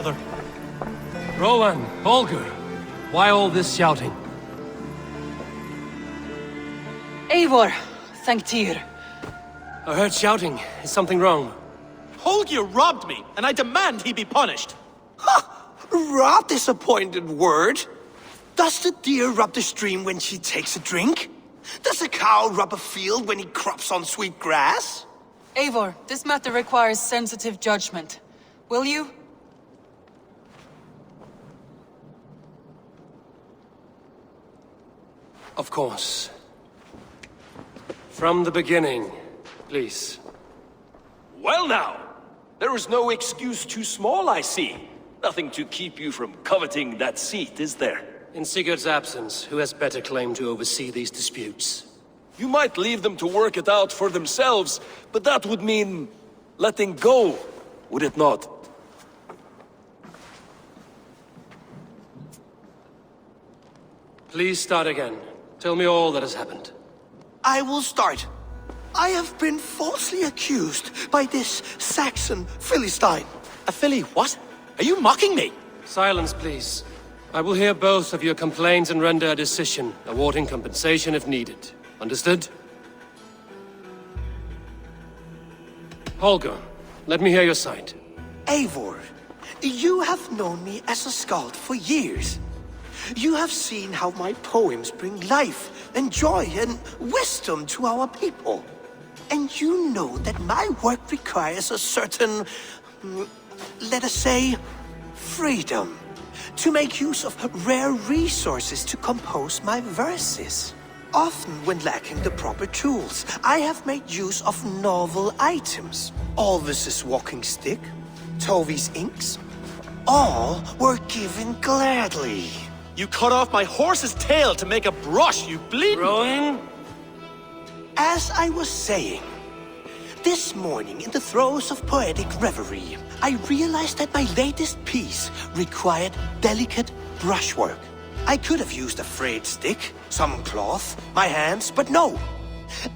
brother. Rowan, Holger, why all this shouting? Eivor, thank Tyr. I heard shouting. Is something wrong? Holger robbed me, and I demand he be punished. Raw disappointed word. Does the deer rub the stream when she takes a drink? Does a cow rub a field when he crops on sweet grass? Eivor, this matter requires sensitive judgment. Will you? Of course. From the beginning, please. Well now, there is no excuse too small, I see. Nothing to keep you from coveting that seat, is there? In Sigurd's absence, who has better claim to oversee these disputes? You might leave them to work it out for themselves, but that would mean letting go, would it not? Please start again. Tell me all that has happened. I will start. I have been falsely accused by this Saxon Philistine. A filly what? Are you mocking me? Silence, please. I will hear both of your complaints and render a decision, awarding compensation if needed. Understood? Holger, let me hear your side. Eivor, you have known me as a skald for years. You have seen how my poems bring life and joy and wisdom to our people. And you know that my work requires a certain, let us say, freedom to make use of rare resources to compose my verses. Often when lacking the proper tools, I have made use of novel items. Alvis's walking stick, Tovi's inks, all were given gladly. You cut off my horse's tail to make a brush, you bleeding... Rowan? As I was saying, this morning in the throes of poetic reverie, I realized that my latest piece required delicate brushwork. I could have used a frayed stick, some cloth, my hands, but no.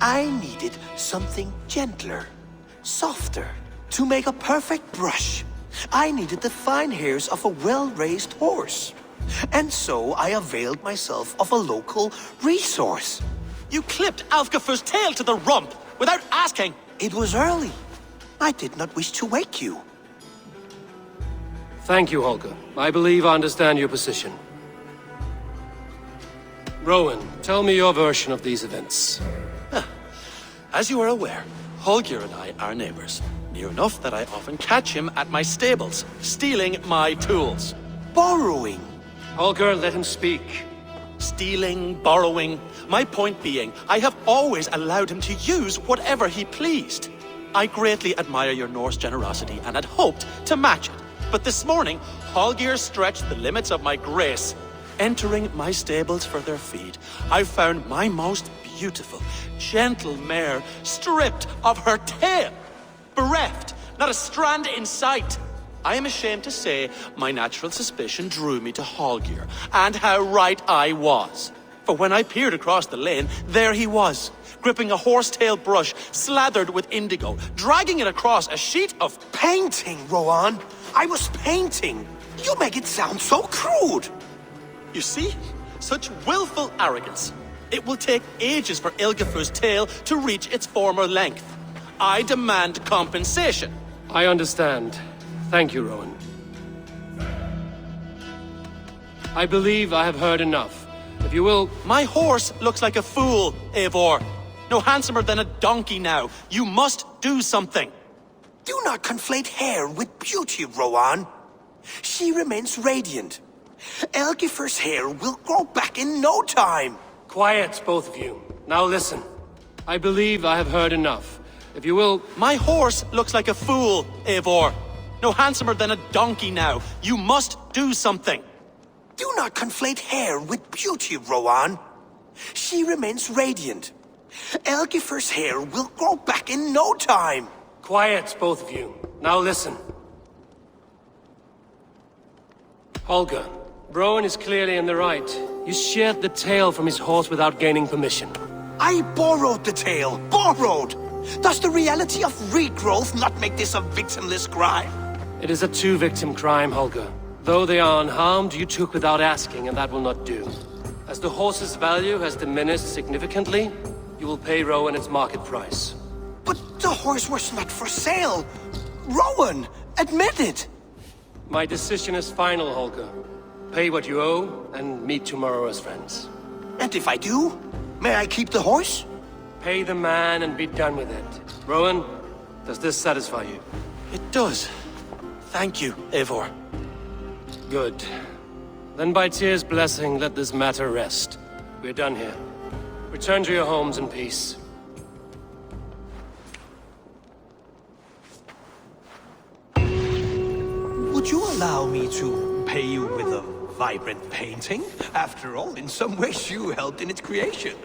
I needed something gentler, softer. To make a perfect brush, I needed the fine hairs of a well-raised horse. And so I availed myself of a local resource. You clipped Alfgafur's tail to the rump without asking. It was early. I did not wish to wake you. Thank you, Holger. I believe I understand your position. Rowan, tell me your version of these events. As you are aware, Holger and I are neighbors. Near enough that I often catch him at my stables, stealing my tools. Borrowing. Holger, let him speak. Stealing, borrowing. My point being, I have always allowed him to use whatever he pleased. I greatly admire your Norse generosity and had hoped to match it. But this morning, Holger stretched the limits of my grace. Entering my stables for their feed, I found my most beautiful, gentle mare stripped of her tail. Bereft, not a strand in sight. I am ashamed to say my natural suspicion drew me to Holger, and how right I was. For when I peered across the lane, there he was, gripping a horsetail brush slathered with indigo, dragging it across a sheet of... Painting, Rowan. I was painting. You make it sound so crude. You see? Such willful arrogance. It will take ages for Ilgafur's tail to reach its former length. I demand compensation. I understand. Thank you, Rowan. I believe I have heard enough. If you will... My horse looks like a fool, Eivor. No handsomer than a donkey now. You must do something. Do not conflate hair with beauty, Rowan. She remains radiant. Elgifur's hair will grow back in no time. Quiet, both of you. Now listen. I believe I have heard enough. If you will... My horse looks like a fool, Eivor. No handsomer than a donkey now. You must do something. Do not conflate hair with beauty, Rowan. She remains radiant. Elgifur's hair will grow back in no time. Quiet, both of you. Now listen. Holger, Rowan is clearly in the right. You sheared the tail from his horse without gaining permission. I borrowed the tail. Borrowed! Does the reality of regrowth not make this a victimless crime? It is a two-victim crime, Holger. Though they are unharmed, you took without asking, and that will not do. As the horse's value has diminished significantly, you will pay Rowan its market price. But the horse was not for sale. Rowan, admit it. My decision is final, Holger. Pay what you owe, and meet tomorrow as friends. And if I do, may I keep the horse? Pay the man and be done with it. Rowan, does this satisfy you? It does. Thank you, Eivor. Good. Then by Tyr's blessing, let this matter rest. We're done here. Return to your homes in peace. Would you allow me to pay you with a vibrant painting? After all, in some ways you helped in its creation.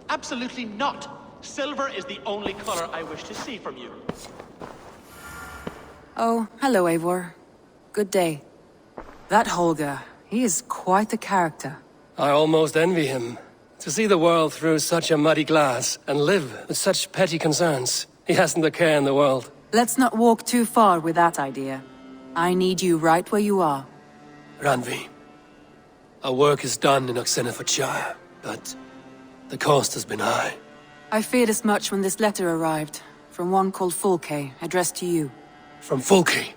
Absolutely not. Silver is the only color I wish to see from you. Oh, hello, Eivor. Good day. That Holger, he is quite the character. I almost envy him. To see the world through such a muddy glass, and live with such petty concerns. He hasn't a care in the world. Let's not walk too far with that idea. I need you right where you are. Randvi, our work is done in Oxenfordshire, but the cost has been high. I feared as much when this letter arrived, from one called Fulke, addressed to you. From Fulke?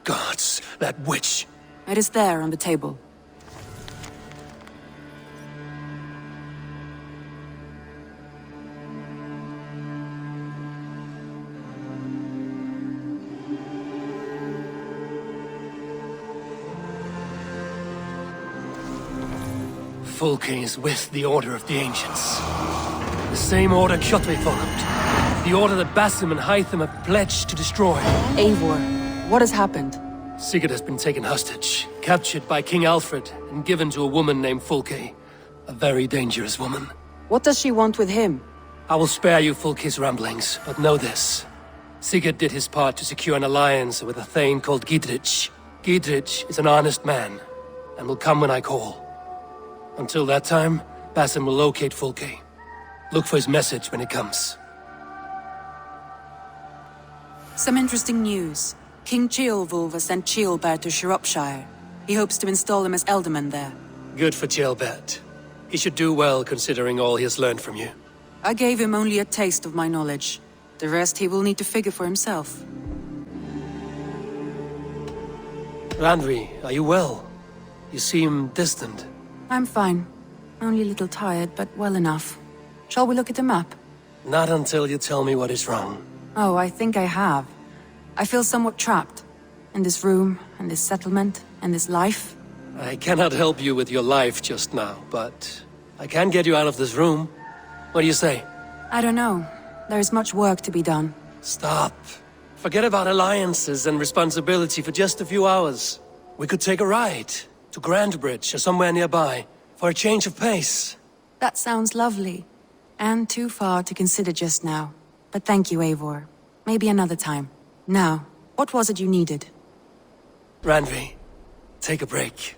Gods, that witch! It is there on the table. Fulke is with the Order of the Ancients. The same order Kjotve followed. The order that Basim and Hytham have pledged to destroy. Eivor, what has happened? Sigurd has been taken hostage, captured by King Alfred, and given to a woman named Fulke. A very dangerous woman. What does she want with him? I will spare you Fulke's ramblings, but know this. Sigurd did his part to secure an alliance with a thane called Gidrich. Gidrich is an honest man, and will come when I call. Until that time, Basim will locate Fulke. Look for his message when it comes. Some interesting news. King Ceolwulf has sent Ceolbert to Shropshire. He hopes to install him as Elderman there. Good for Ceolbert. He should do well considering all he has learned from you. I gave him only a taste of my knowledge. The rest he will need to figure for himself. Randvi, are you well? You seem distant. I'm fine. Only a little tired, but well enough. Shall we look at the map? Not until you tell me what is wrong. Oh, I think I have. I feel somewhat trapped. In this room, and this settlement, and this life. I cannot help you with your life just now, but I can get you out of this room. What do you say? I don't know. There is much work to be done. Stop. Forget about alliances and responsibility for just a few hours. We could take a ride to Grandbridge or somewhere nearby for a change of pace. That sounds lovely. And too far to consider just now. But thank you, Eivor. Maybe another time. Now, what was it you needed? Randvi, take a break.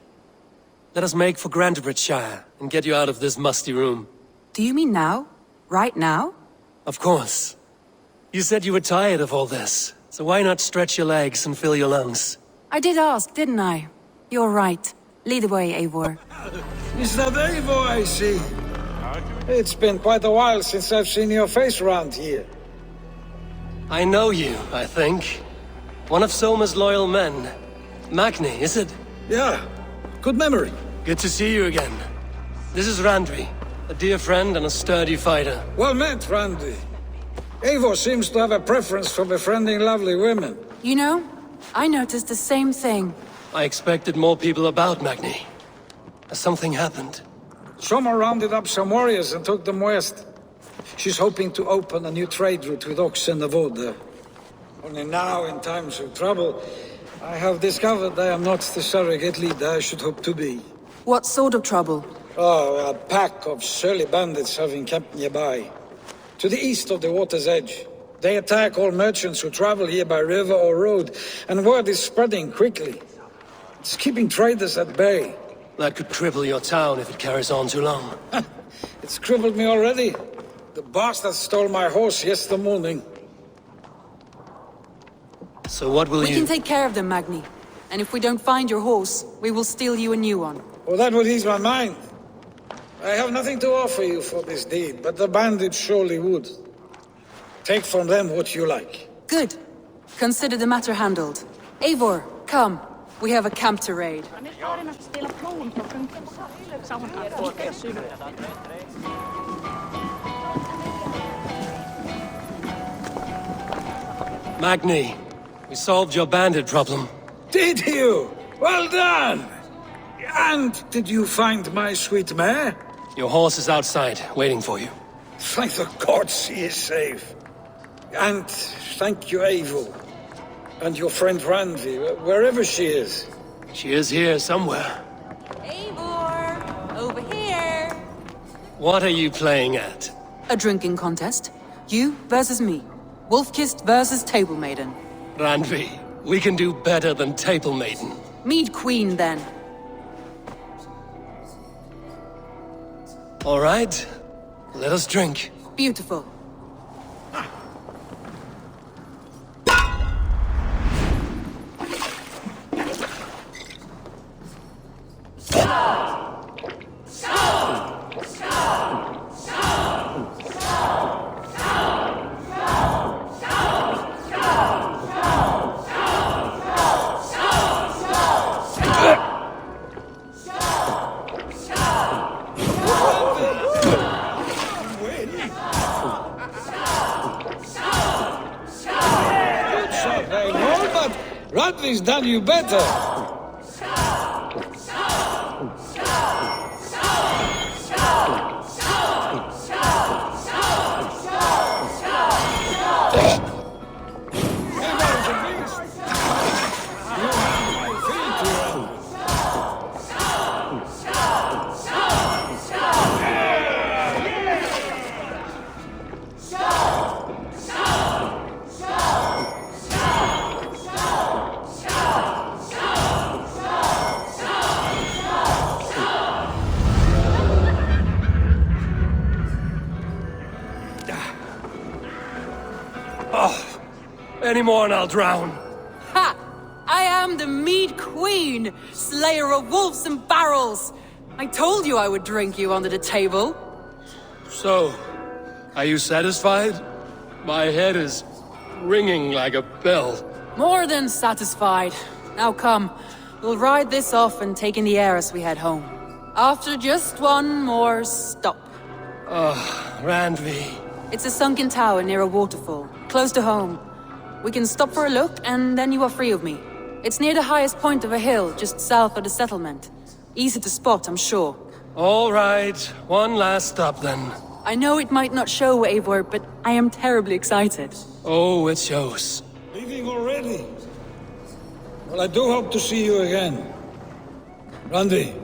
Let us make for Grandbridgeshire and get you out of this musty room. Do you mean now? Right now? Of course. You said you were tired of all this, so why not stretch your legs and fill your lungs? I did ask, didn't I? You're right. Lead the way, Eivor. Is that Eivor I see? It's been quite a while since I've seen your face around here. I know you, I think. One of Soma's loyal men. Magni, is it? Yeah, good memory. Good to see you again. This is Randvi, a dear friend and a sturdy fighter. Well met, Randy. Eivor seems to have a preference for befriending lovely women. You know, I noticed the same thing. I expected more people about Magni. Has something happened? Soma rounded up some warriors and took them west. She's hoping to open a new trade route with Ox and the Voda. Only now, in times of trouble, I have discovered I am not the surrogate leader I should hope to be. What sort of trouble? Oh, a pack of surly bandits have encamped nearby. To the east of the water's edge. They attack all merchants who travel here by river or road, and word is spreading quickly. It's keeping traders at bay. That could cripple your town if it carries on too long. It's crippled me already. The bastard stole my horse yesterday morning. So what will We you... can take care of them, Magni. And if we don't find your horse, we will steal you a new one. Well, that would ease my mind. I have nothing to offer you for this deed, but the bandits surely would. Take from them what you like. Good. Consider the matter handled. Eivor, come. We have a camp to raid. Magni, we solved your bandit problem. Did you? Well done! And did you find my sweet mare? Your horse is outside, waiting for you. Thank the gods he is safe. And thank you, Eivor. And your friend Randvi, wherever she is. She is here somewhere. Eivor! Over here! What are you playing at? A drinking contest. You versus me. Wolf-Kissed versus Table Maiden. Randvi, we can do better than Table Maiden. Mead Queen, then. All right, let us drink. Beautiful. Randvi's done you better. Any more and I'll drown. Ha! I am the Mead Queen, slayer of wolves and barrels. I told you I would drink you under the table. So, are you satisfied? My head is ringing like a bell. More than satisfied. Now come, we'll ride this off and take in the air as we head home. After just one more stop. Randvi. It's a sunken tower near a waterfall, close to home. We can stop for a look, and then you are free of me. It's near the highest point of a hill, just south of the settlement. Easy to spot, I'm sure. All right, one last stop then. I know it might not show, Eivor, but I am terribly excited. Oh, it shows. Leaving already? Well, I do hope to see you again. Randvi,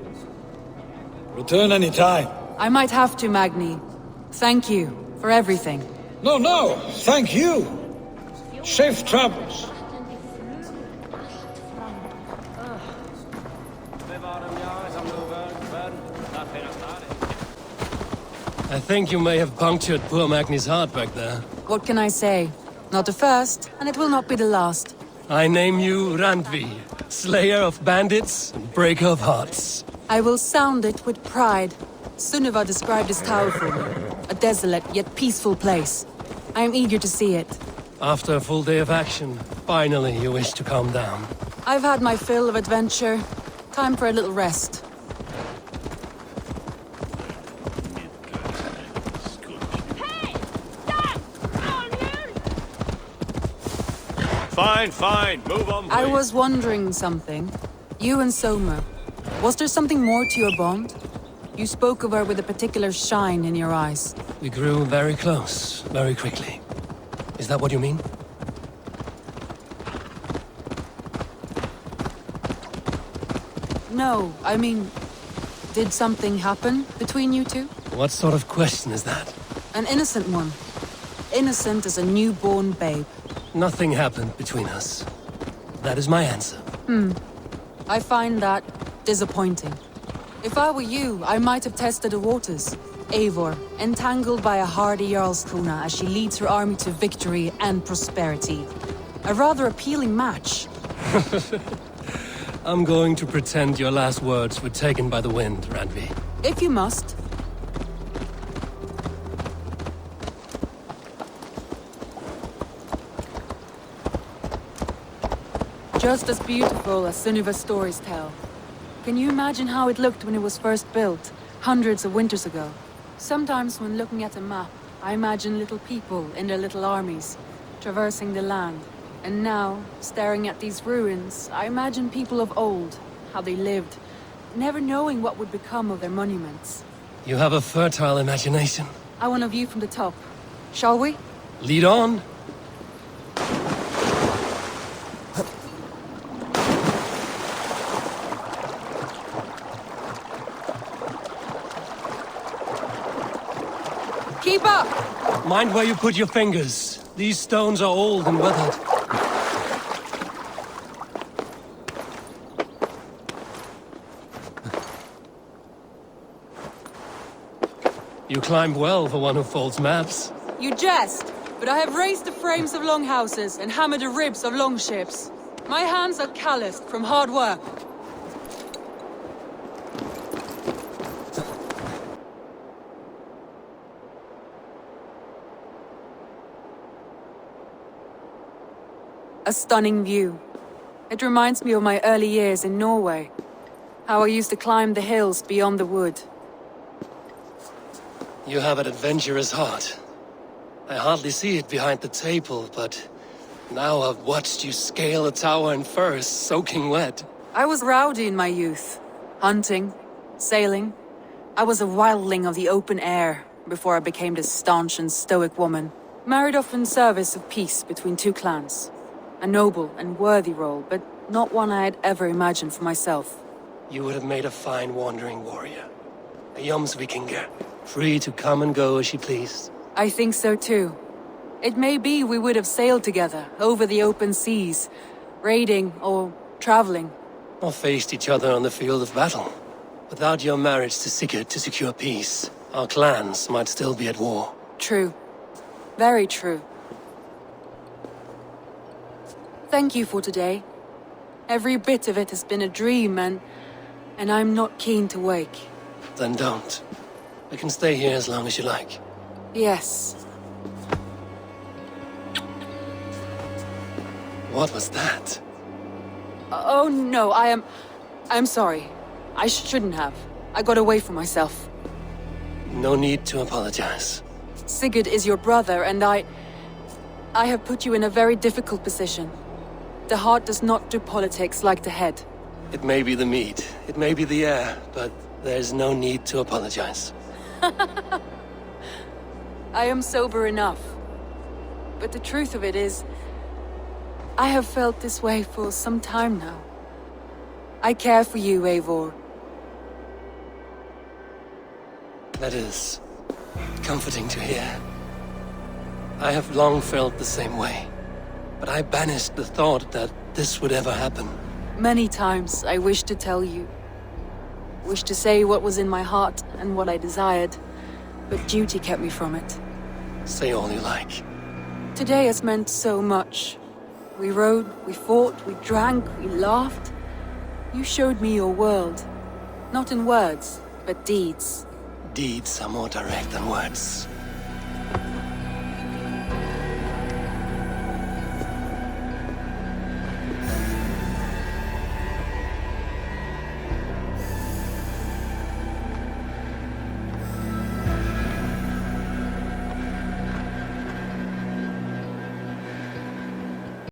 return any time. I might have to, Magni. Thank you for everything. No, thank you. Safe travels. I think you may have punctured poor Magni's heart back there. What can I say? Not the first, and it will not be the last. I name you Randvi, slayer of bandits and breaker of hearts. I will sound it with pride. Sunniva described this tower for me. A desolate yet peaceful place. I am eager to see it. After a full day of action, finally you wish to calm down. I've had my fill of adventure. Time for a little rest. Fine. Move on, please. I was wondering something. You and Soma. Was there something more to your bond? You spoke of her with a particular shine in your eyes. We grew very close, very quickly. Is that what you mean? No, I mean... Did something happen between you two? What sort of question is that? An innocent one. Innocent as a newborn babe. Nothing happened between us. That is my answer. I find that disappointing. If I were you, I might have tested the waters. Eivor, entangled by a hardy Jarlskona as she leads her army to victory and prosperity. A rather appealing match. I'm going to pretend your last words were taken by the wind, Randvi. If you must. Just as beautiful as Sunniva's stories tell. Can you imagine how it looked when it was first built, hundreds of winters ago? Sometimes when looking at a map, I imagine little people in their little armies, traversing the land. And now, staring at these ruins, I imagine people of old, how they lived, never knowing what would become of their monuments. You have a fertile imagination. I want a view from the top. Shall we? Lead on. Keep up! Mind where you put your fingers. These stones are old and weathered. You climbed well for one who folds maps. You jest, but I have raised the frames of longhouses and hammered the ribs of longships. My hands are calloused from hard work. A stunning view. It reminds me of my early years in Norway. How I used to climb the hills beyond the wood. You have an adventurous heart. I hardly see it behind the table, but now I've watched you scale a tower in furs, soaking wet. I was rowdy in my youth. Hunting, sailing. I was a wildling of the open air before I became this staunch and stoic woman. Married off in service of peace between two clans. A noble and worthy role, but not one I had ever imagined for myself. You would have made a fine wandering warrior. A Jomsvikinger, free to come and go as she pleased. I think so too. It may be we would have sailed together over the open seas, raiding or traveling. Or faced each other on the field of battle. Without your marriage to Sigurd to secure peace, our clans might still be at war. True. Very true. Thank you for today. Every bit of it has been a dream, and I'm not keen to wake. Then don't. I can stay here as long as you like. Yes. What was that? Oh no, I'm sorry. I shouldn't have. I got away from myself. No need to apologize. Sigurd is your brother, and I have put you in a very difficult position. The heart does not do politics like the head. It may be the meat, it may be the air, but there's no need to apologize. I am sober enough. But the truth of it is, I have felt this way for some time now. I care for you, Eivor. That is comforting to hear. I have long felt the same way, but I banished the thought that this would ever happen. Many times I wished to tell you. Wished to say what was in my heart and what I desired, but duty kept me from it. Say all you like. Today has meant so much. We rode, we fought, we drank, we laughed. You showed me your world. Not in words, but deeds. Deeds are more direct than words.